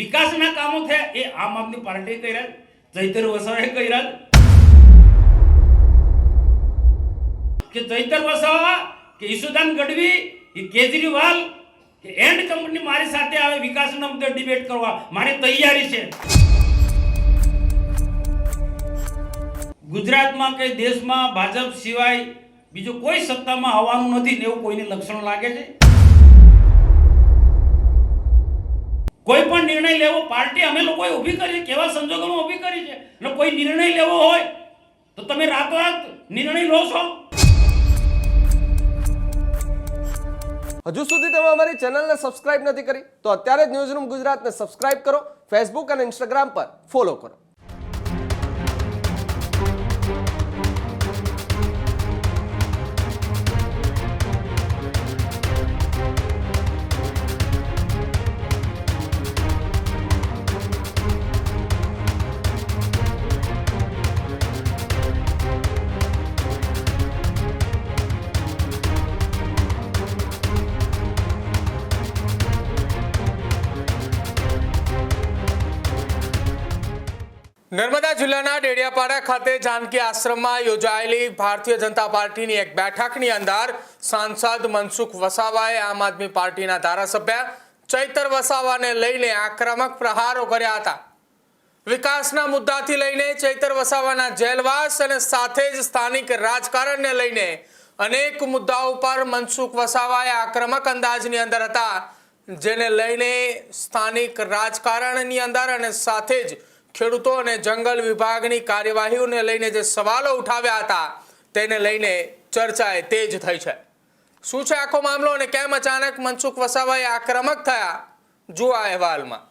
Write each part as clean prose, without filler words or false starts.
વિકાસના કામો થયા એ આમ આદમી પાર્ટીએ કર્યા, ચૈતર વસાવાએ કર્યા કે ચૈતર વસાવા કે ઈશુદાન ગઢવી કે કેજરીવાલ કે એન્ડ કંપની મારી સાથે આવે વિકાસના મુદ્દે ડિબેટ કરવા મારી તૈયારી છે। ગુજરાતમાં કે દેશમાં ભાજપ સિવાય બીજો કોઈ સત્તામાં આવવાનું નથી ને એવું કોઈને લક્ષણ લાગે છે? કોઈ પણ નિર્ણય લેવો પાર્ટી અમે લોકોએ ઊભી કરી છે, કેવા સંજોગોમાં ઊભી કરી છે, અને કોઈ નિર્ણય લેવો હોય તો તમે રાતોરાત નિર્ણય લો છો। હજુ સુધી તમે અમારી ચેનલને સબસ્ક્રાઇબ નથી કરી તો અત્યારે જ ન્યૂઝરૂમ ગુજરાતને સબસ્ક્રાઇબ કરો, ફેસબુક અને ઇન્સ્ટાગ્રામ પર ફોલો કરો। નર્મદા જિલ્લાના ડેડિયાપાડા ખાતે જાનકી આશ્રમમાં યોજાયેલી ભારતીય જનતા પાર્ટીની એક બેઠકની અંદર સાંસદ મનસુખ વસાવાએ આમ આદમી પાર્ટીના ધારાસભ્ય ચૈતર વસાવાને લઈને આક્રમક પ્રહારો કર્યા હતા। વિકાસના મુદ્દાથી લઈને ચૈતર વસાવાના જેલવાસ અને સાથે જ સ્થાનિક રાજકારણને લઈને અનેક મુદ્દાઓ પર મનસુખ વસાવાએ આક્રમક અંદાજની અંદર હતા, જેને લઈને સ્થાનિક રાજકારણની અંદર અને સાથે જ ખેડૂતો અને જંગલ વિભાગની કાર્યવાહીઓને લઈને જે સવાલો ઉઠાવ્યા હતા તેને લઈને ચર્ચાએ તેજ થઈ છે। શું છે આખો મામલો અને કેમ અચાનક મનસુખ વસાવાએ આક્રમક થયા, જુઓ આ અહેવાલમાં।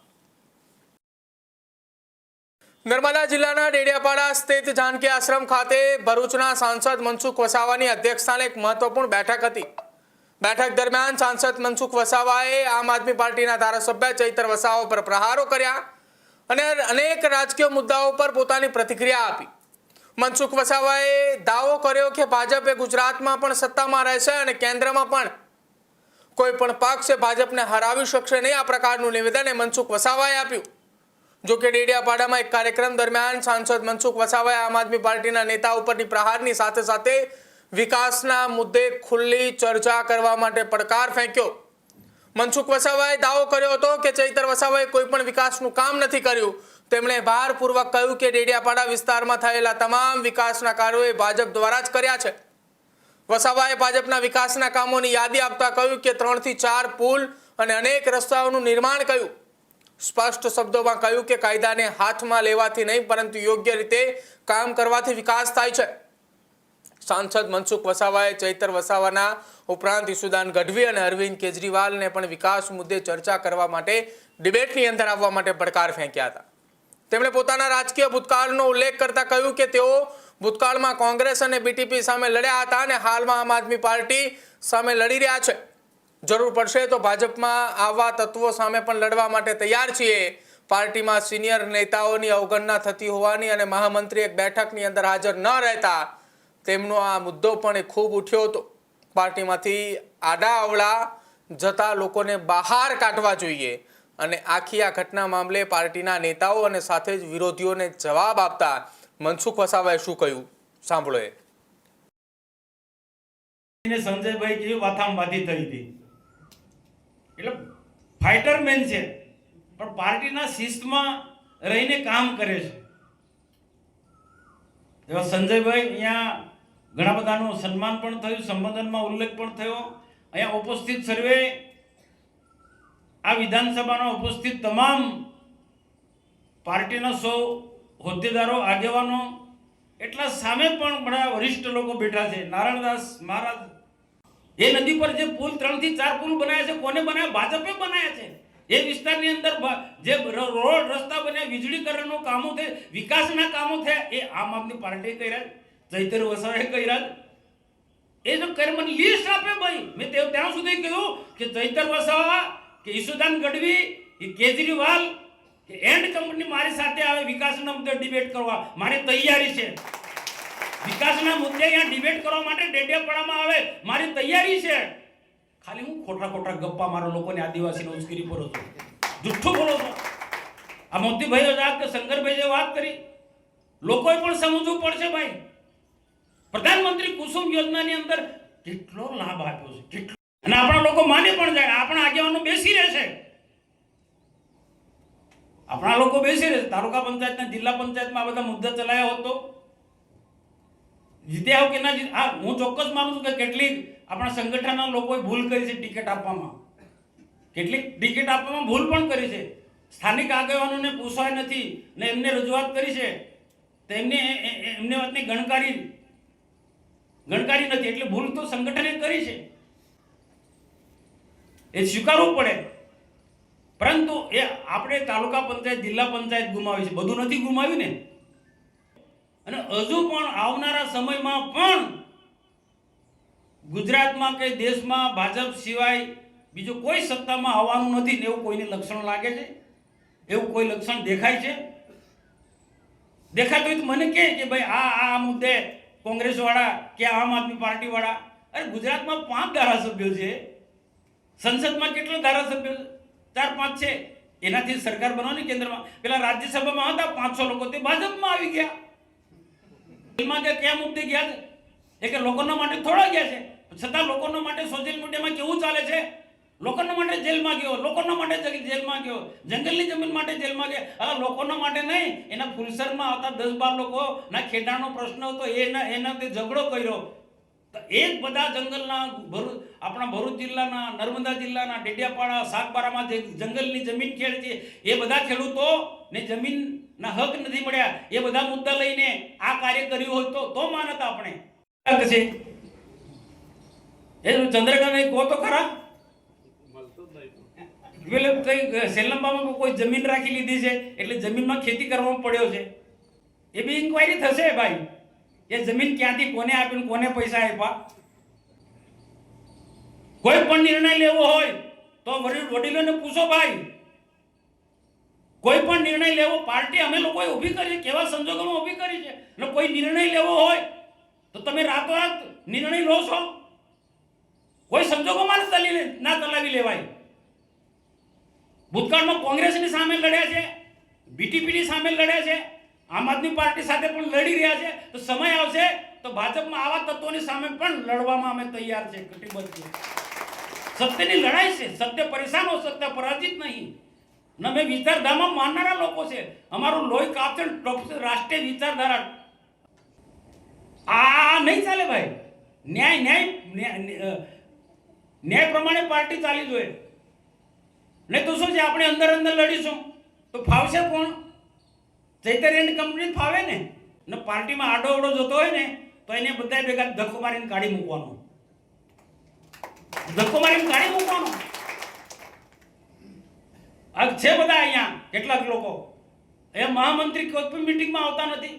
નર્મદા જિલ્લાના ડેડિયાપાડા સ્થિત જાનકી આશ્રમ ખાતે ભરૂચના સાંસદ મનસુખ વસાવાની અધ્યક્ષસ્થાને એક મહત્વપૂર્ણ બેઠક હતી। બેઠક દરમિયાન સાંસદ મનસુખ વસાવાએ આમ આદમી પાર્ટીના ધારાસભ્ય ચૈતર વસાવા પર પ્રહારો કર્યા અને અનેક રાજકીય મુદ્દાઓ પર પોતાની પ્રતિક્રિયા આપી। મનસુખ વસાવાએ દાવો કર્યો કે ભાજપ એ ગુજરાતમાં પણ સત્તામાં રહેશે અને કેન્દ્રમાં પણ કોઈ પણ પક્ષ ભાજપને હરાવી શકશે નહીં, આ પ્રકારનું નિવેદન મનસુખ વસાવાએ આપ્યું। જો કે ડેડિયાપાડામાં એક કાર્યક્રમ દરમિયાન સાંસદ મનસુખ વસાવાએ આમ આદમી પાર્ટીના નેતા ઉપરની પ્રહારની સાથે સાથે વિકાસના મુદ્દે ખુલ્લી ચર્ચા કરવા માટે પડકાર ફેંક્યો। મનસુખ વસાવાએ દાવો કર્યો હતો કે ચૈતર વસાવાએ કોઈ પણ વિકાસનું કામ નથી કર્યું। તેમણે ભારપૂર્વક કહ્યું કે ડેડિયાપાડા વિસ્તારમાં થયેલા તમામ વિકાસના કાર્યોએ ભાજપ દ્વારા જ કર્યા છે। વસાવાએ ભાજપના વિકાસના કામોની યાદી આપતા કહ્યું કે 3 થી 4 પુલ અને અનેક રસ્તાઓનું નિર્માણ કર્યું। સ્પષ્ટ શબ્દોમાં કહ્યું કે કાયદાને હાથમાં લેવાથી નહીં પરંતુ યોગ્ય રીતે કામ કરવાથી વિકાસ થાય છે। સાંસદ મનસુખ વસાવાએ ચૈતર વસાવાના ઉપરાંત ઈશુદાન ગઢવી અને અરવિંદ કેજરીવાલને પણ વિકાસ મુદ્દે ચર્ચા કરવા માટે ડિબેટની અંદર આવવા માટે પડકાર ફેંક્યા હતા। તેમણે પોતાના રાજકીય ભૂતકાળનો ઉલ્લેખ કરતા કહ્યું કે તેઓ ભૂતકાળમાં કોંગ્રેસ અને બીટીપી સામે લડ્યા હતા અને હાલમાં આમ આદમી પાર્ટી સામે લડી રહ્યા છે। જરૂર પડશે તો ભાજપમાં આવા તત્વો સામે પણ લડવા માટે તૈયાર છીએ। પાર્ટીમાં સિનિયર નેતાઓની અવગણના થતી હોવાની અને મહામંત્રી એક બેઠકની અંદર હાજર ન રહેતા તેમનો આ મુદ્દો પણ ખૂબ ઉઠ્યો હતો। પાર્ટીમાંથી આડા અવળા જતા લોકોને બહાર કાઢવા જોઈએ અને આખી આ ઘટના મામલે પાર્ટીના નેતાઓ અને સાથે જ વિરોધીઓને જવાબ આપતા મનસુખ વસાવાએ શું કહ્યું, સાંભળો। સંજયભાઈ જેવી વાથામવાથી થઈ હતી, એટલે ફાઇટર મેન છે પણ પાર્ટીના શિસ્તમાં રહીને કામ કરે છે એવા સંજયભાઈ અહીંયા ઘણા બધાનું સન્માન પણ થયું, સંબોધનમાં ઉલ્લેખ પણ થયો। અહીંયા ઉપસ્થિત સર્વે આ વિધાનસભાના ઉપસ્થિત તમામ પાર્ટીના 100 હોદ્દેદારો, આગેવાનો, એટલા સામે પણ બડા વરિષ્ઠ લોકો બેઠા છે। નારાયણદાસ મહારાજ એ નદી પર જે પુલ 3 થી 4 પુલ બનાવ્યા છે, કોને બનાવ્યા? ભાજપે બનાવ્યા છે। એ વિસ્તારની અંદર જે રોડ રસ્તા બન્યા, વીજળીકરણનું કામો થયા, વિકાસના કામો થયા એ આમ આદમી પાર્ટીએ કર્યા, ચૈતર વસાવાએ કર્યા। એ જો કરે મને લિસ્ટ આપે ભાઈ, મેં ત્યાં સુધી કીધું કે ચૈતર વસાવા કે ઈશુદાન ગઢવી કે કેજરીવાલ કે એન્ડ કંપની મારી સાથે આવે વિકાસના મુદ્દે ડિબેટ કરવા મારી તૈયારી છે। વિકાસના મુદ્દે અહીંયા ડિબેટ કરવા માટે ડેડિયાપાડામાં આવે મારી તૈયારી છે। ખાલી હું ખોટા ગપ્પા મારો લોકોને આદિવાસીને ઉશ્કેરી કરો છો, જુઠ્ઠું બોલો છો। આ મોતીભાઈએ વાત કે શંકરભાઈએ વાત કરી, લોકોએ પણ સમજવું પડશે ભાઈ. પ્રધાનમંત્રી કુસુમ યોજનાની અંદર કેટલો લાભ આપ્યો છે, કેટલો. અને આપણા લોકો માને પણ જાય. આપણા આગેવાનો બેસી રહેશે, આપણા લોકો બેસી રહેશે. તાલુકા પંચાયતના જિલ્લા પંચાયતમાં આ બધા મુદ્દા ચલાયા હોત તો જીત્યા હો કે ના જીત. હા, હું ચોક્કસ માનું છું કે કેટલીક આપણા સંગઠનના લોકોએ ભૂલ કરી છે ટિકિટ આપવામાં, કેટલીક ટિકિટ આપવામાં ભૂલ પણ કરી છે. સ્થાનિક આગેવાનોને પૂછવાય નથી ને એમને રજૂઆત કરી છે તો એમને વાતની ગણકારી નથી, એટલે ભૂલ તો સંગઠને કરી છે, એ સ્વીકારવું પડે. પરંતુ એ આપણે તાલુકા પંચાયત જિલ્લા પંચાયત ગુમાવી છે, બધું નથી ગુમાવ્યું ને. અને હજુ પણ આવનારા સમયમાં પણ ગુજરાતમાં કે દેશમાં ભાજપ સિવાય બીજું કોઈ સત્તામાં આવવાનું નથી ને એવું કોઈને લક્ષણ લાગે છે, એવું કોઈ લક્ષણ દેખાય છે? દેખાતું હોય તો મને કહે કે ભાઈ આ મુદ્દે કોંગ્રેસ વાળા કે આમ આદમી પાર્ટી વાળા. અરે ગુજરાતમાં 5 ધારાસભ્યો છે, સંસદમાં કેટલા ધારાસભ્યો? 4-5 છે. એનાથી સરકાર બનવાની કેન્દ્રમાં. પેલા રાજ્યસભામાં હતા 500 લોકો, તે ભાજપમાં આવી ગયા. જેલમાં કે કયા મુદ્દે ગયા છે? એ કે લોકોના માટે થોડા ગયા છે, છતાં લોકોના માટે સોશિયલ મીડિયામાં કેવું ચાલે છે? લોકોના માટે જેલમાં ગયો, લોકોના માટે જેલમાં ગયો, જંગલની જમીન માટે જેલમાં ગયા. હવે લોકોના માટે નહીં, એના ફુલસરમાં આવતા 10-12 લોકો ના ખેડાનો પ્રશ્ન હતો, એના તે ઝઘડો કર્યો. તો એક બધા જંગલના આપણા ભરૂચ જિલ્લાના, નર્મદા જિલ્લાના, ડેડિયાપાડા, સાગબારામાં જે જંગલની જમીન ખેડ છે, એ બધા ખેડૂતોને જમીનના હક નથી મળ્યા. એ બધા મુદ્દા લઈને આ કાર્ય કર્યું હોય તો માનતા આપણે છે. એ ચંદ્રકાંત કહો તો ખરા, સેલંબામાં કોઈ જમીન રાખી લીધી છે એટલે જમીનમાં ખેતી કરવામાં પડ્યો છે, એ બી ઇન્ક્વાયરી થશે ભાઈ. એ જમીન ક્યાંથી કોને આપીને કોને પૈસા આપ્યા? કોઈ પણ નિર્ણય લેવો હોય તો વડીલોને પૂછો ભાઈ. કોઈ પણ નિર્ણય લેવો, પાર્ટી અમે લોકોએ ઊભી કરી છે, કેવા સંજોગોમાં ઊભી કરી છે. અને કોઈ નિર્ણય લેવો હોય તો તમે રાતોરાત નિર્ણય લો છો, કોઈ સંજોગોમાં ના ચલાવી લેવાય. ભૂતકાળમાં કોંગ્રેસની સામે લડ્યા છે, બીટીપીની સામે લડ્યા છે, આમ આદમી પાર્ટી સાથે પણ લડી રહ્યા છે. તો સમય આવશે તો ભાજપમાં આવા તત્વોની સામે પણ લડવામાં અમે તૈયાર છે, કટિબદ્ધ છે. સત્યની લડાઈ છે, સત્ય પરેશાન હો, સત્ય પરાજિત નહીં. ન અમે વિચારધારામાં માનનારા લોકો છે, અમારું લોહી કાપશે, રાષ્ટ્રીય વિચારધારા. આ નહીં ચાલે ભાઈ. ન્યાય પ્રમાણે પાર્ટી ચાલી જોઈએ. નહીં તો શું છે, આપણે અંદર લડીશું તો ફાવશે કોણ? ચૈતન્ય કંપની ફાવે ને પાર્ટીમાં આડો અવડો જતો હોય ને તો એને બધા ભેગા ધક્કો મારીને કાઢી મૂકવાનો. આ છે બધા અહીંયા કેટલાક લોકો, એ મહામંત્રી કોઈ પણ મીટિંગમાં આવતા નથી,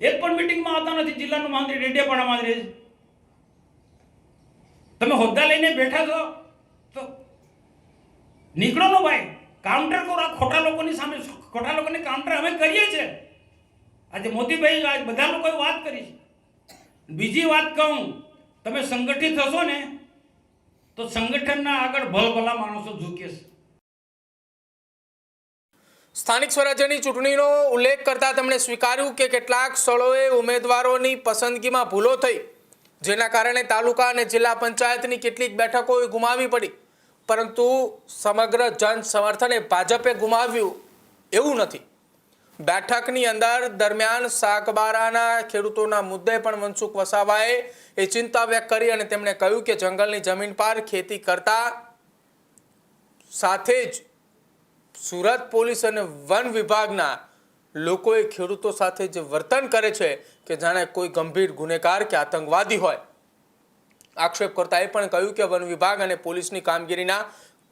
એક પણ મીટિંગમાં આવતા નથી. જિલ્લાનો મહામંત્રી ડેડિયાપાડામાં જ રહે છે. તમે હોદ્દા લઈને બેઠા છો તો નીકળો નો ભાઈ, કાઉન્ટર કરો. આ ખોટા લોકોની સામે, ખોટા લોકોને કાઉન્ટર અમે કરીએ છીએ. આજે મોતીભાઈ બધા લોકોએ વાત કરી છે. બીજી વાત કહું, તમે સંગઠિત થશો ને તો સંગઠનના આગળ ભલભલા માણસો ઝૂકે છે. સ્થાનિક સ્વરાજ્યની ચૂંટણીનો ઉલ્લેખ કરતા તેમણે સ્વીકાર્યું કે કેટલાક સ્થળોએ ઉમેદવારોની પસંદગીમાં ભૂલો થઈ, જેના કારણે તાલુકા અને જિલ્લા પંચાયતની કેટલીક બેઠકો ગુમાવવી પડી. પરંતુ સમગ્ર જન સમર્થને ભાજપે ગુમાવ્યું એવું નથી. બેઠકની અંદર દરમિયાન સાગબારાના ખેડૂતોના મુદ્દે પણ મનસુખ વસાવાએ એ ચિંતા વ્યક્ત કરી અને તેમણે કહ્યું કે જંગલની જમીન પર ખેતી કરતા સાથે જ સુરત પોલીસ અને વન વિભાગના લોકોએ ખેડૂતો સાથે જે વર્તન કરે છે કે જાણે કોઈ ગંભીર ગુનેગાર કે આતંકવાદી હોય. આક્ષેપ કરતા એ પણ કહ્યું કે વન વિભાગ અને પોલીસની કામગીરીના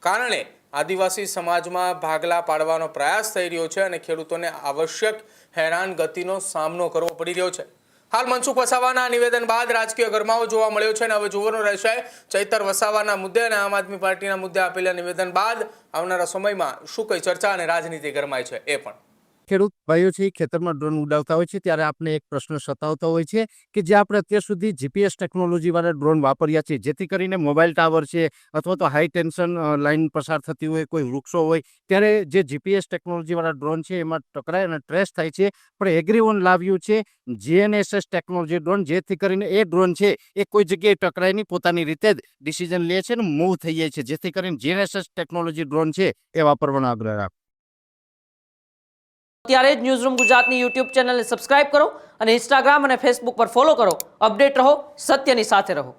કારણે આદિવાસી સમાજમાં ભાગલા પાડવાનો પ્રયાસ થઈ રહ્યો છે અને ખેડૂતોને આવશ્યક હેરાનગતિનો સામનો કરવો પડી રહ્યો છે. હાલ મનસુખ વસાવાના નિવેદન બાદ રાજકીય ગરમાવો જોવા મળ્યો છે અને હવે જોવાનું રહેશે ચૈતર વસાવાના મુદ્દે અને આમ આદમી પાર્ટીના મુદ્દે આપેલા નિવેદન બાદ આવનારા સમયમાં શું કઈ ચર્ચા અને રાજનીતિ ગરમાય છે એ પણ. ખેડૂત ભાઈઓ છે એ ખેતરમાં ડ્રોન ઉડાવતા હોય છે ત્યારે આપણે એક પ્રશ્ન સતાવતો હોય છે કે જે આપણે અત્યાર સુધી જીપીએસ ટેકનોલોજીવાળા ડ્રોન વાપર્યા છે, જેથી કરીને મોબાઈલ ટાવર છે અથવા તો હાઈ ટેન્શન લાઇન પસાર થતી હોય, કોઈ વૃક્ષો હોય, ત્યારે જે જીપીએસ ટેકનોલોજીવાળા ડ્રોન છે એમાં ટકરાય અને ટ્રેસ થાય છે. પણ એગ્રીવન લાવ્યું છે GNSS ટેકનોલોજી ડ્રોન, જેથી કરીને એ ડ્રોન છે એ કોઈ જગ્યાએ ટકરાય નહીં, પોતાની રીતે જ ડિસિઝન લે છે ને મૂવ થઈ જાય છે, જેથી કરીને GNSS ટેકનોલોજી ડ્રોન છે એ વાપરવાનો આગ્રહ રાખો. ત્યારે જ ન્યૂઝરૂમ ગુજરાતની યુટ્યુબ ચેનલને સબસ્ક્રાઇબ કરો અને ઇન્સ્ટાગ્રામ અને ફેસબુક પર ફોલો કરો. અપડેટ રહો, સત્યની સાથે રહો.